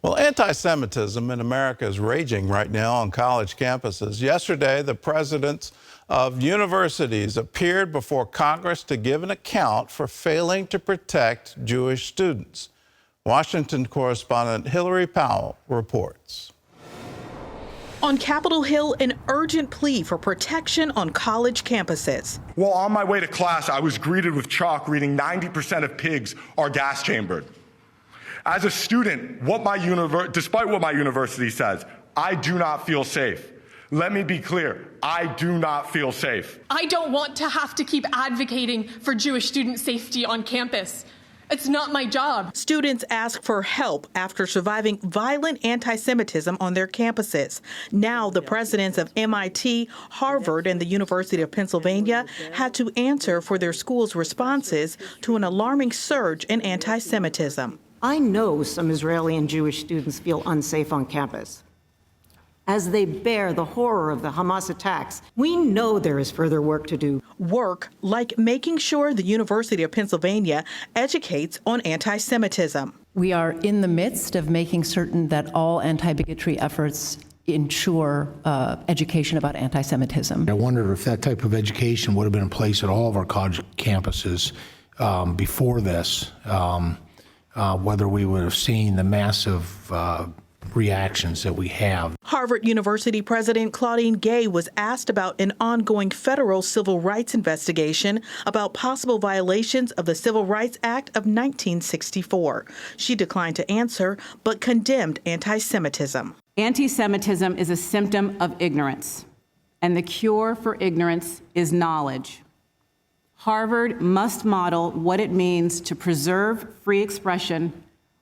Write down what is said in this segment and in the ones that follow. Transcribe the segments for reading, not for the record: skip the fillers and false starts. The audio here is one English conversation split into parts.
Well, anti-Semitism in America is raging right now on college campuses. Yesterday, the presidents of universities appeared before Congress to give an account for failing to protect Jewish students. Washington correspondent Hillary Powell reports. On Capitol Hill, an urgent plea for protection on college campuses. Well, on my way to class, I was greeted with chalk reading 90% of pigs are gas chambered. As a student, despite what my university says, I do not feel safe. Let me be clear, I do not feel safe. I don't want to have to keep advocating for Jewish student safety on campus. It's not my job. Students ask for help after surviving violent anti-Semitism on their campuses. Now, the presidents of MIT, Harvard, and the University of Pennsylvania had to answer for their schools' responses to an alarming surge in anti-Semitism. I know some Israeli and Jewish students feel unsafe on campus. As they bear the horror of the Hamas attacks, we know there is further work to do. Work like making sure the University of Pennsylvania educates on anti-Semitism. We are in the midst of making certain that all anti-bigotry efforts ensure education about anti-Semitism. I wonder if that type of education would have been in place at all of our college campuses before this, whether we would have seen the massive reactions that we have. Harvard University President Claudine Gay was asked about an ongoing federal civil rights investigation about possible violations of the Civil Rights Act of 1964. She declined to answer, but condemned anti-Semitism. Anti-Semitism is a symptom of ignorance, and the cure for ignorance is knowledge. Harvard must model what it means to preserve free expression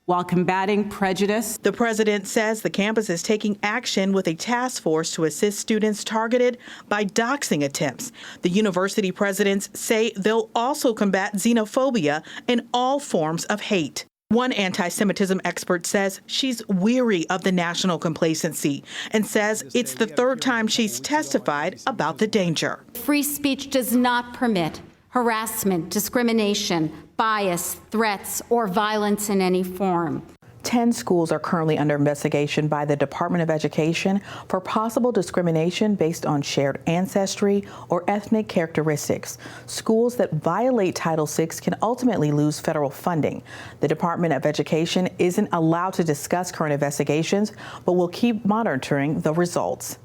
while combating prejudice. The president says the campus is taking action with a task force to assist students targeted by doxing attempts. The university presidents say they'll also combat xenophobia and all forms of hate. One anti-Semitism expert says she's weary of the national complacency and says it's the third time she's testified about the danger. Free speech does not permit harassment, discrimination, bias, threats, or violence in any form. 10 schools are currently under investigation by the Department of Education for possible discrimination based on shared ancestry or ethnic characteristics. Schools that violate Title VI can ultimately lose federal funding. The Department of Education isn't allowed to discuss current investigations, but will keep monitoring the results.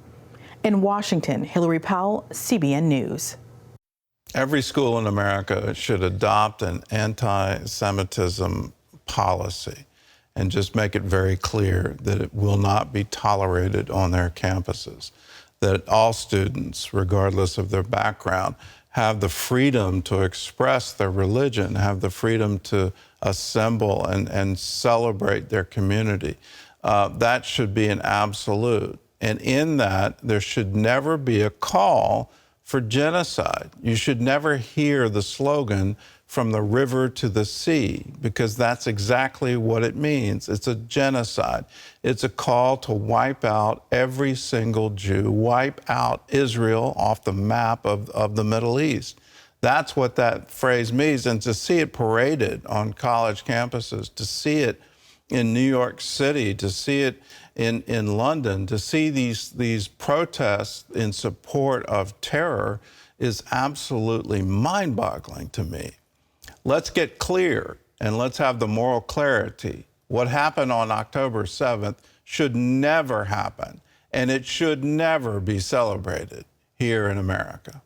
In Washington, Hillary Powell, CBN News. Every school in America should adopt an anti-Semitism policy and just make it very clear that it will not be tolerated on their campuses, that all students, regardless of their background, have the freedom to express their religion, have the freedom to assemble and celebrate their community. That should be an absolute. And in that, there should never be a call for genocide. You should never hear the slogan "from the river to the sea," because that's exactly what it means. It's a genocide. It's a call to wipe out every single Jew, wipe out Israel off the map of the Middle East. That's what that phrase means. And to see it paraded on college campuses, to see it in New York City, to see it in London, to see these protests in support of terror is absolutely mind-boggling to me. Let's get clear and let's have the moral clarity. What happened on October 7th should never happen, and it should never be celebrated here in America.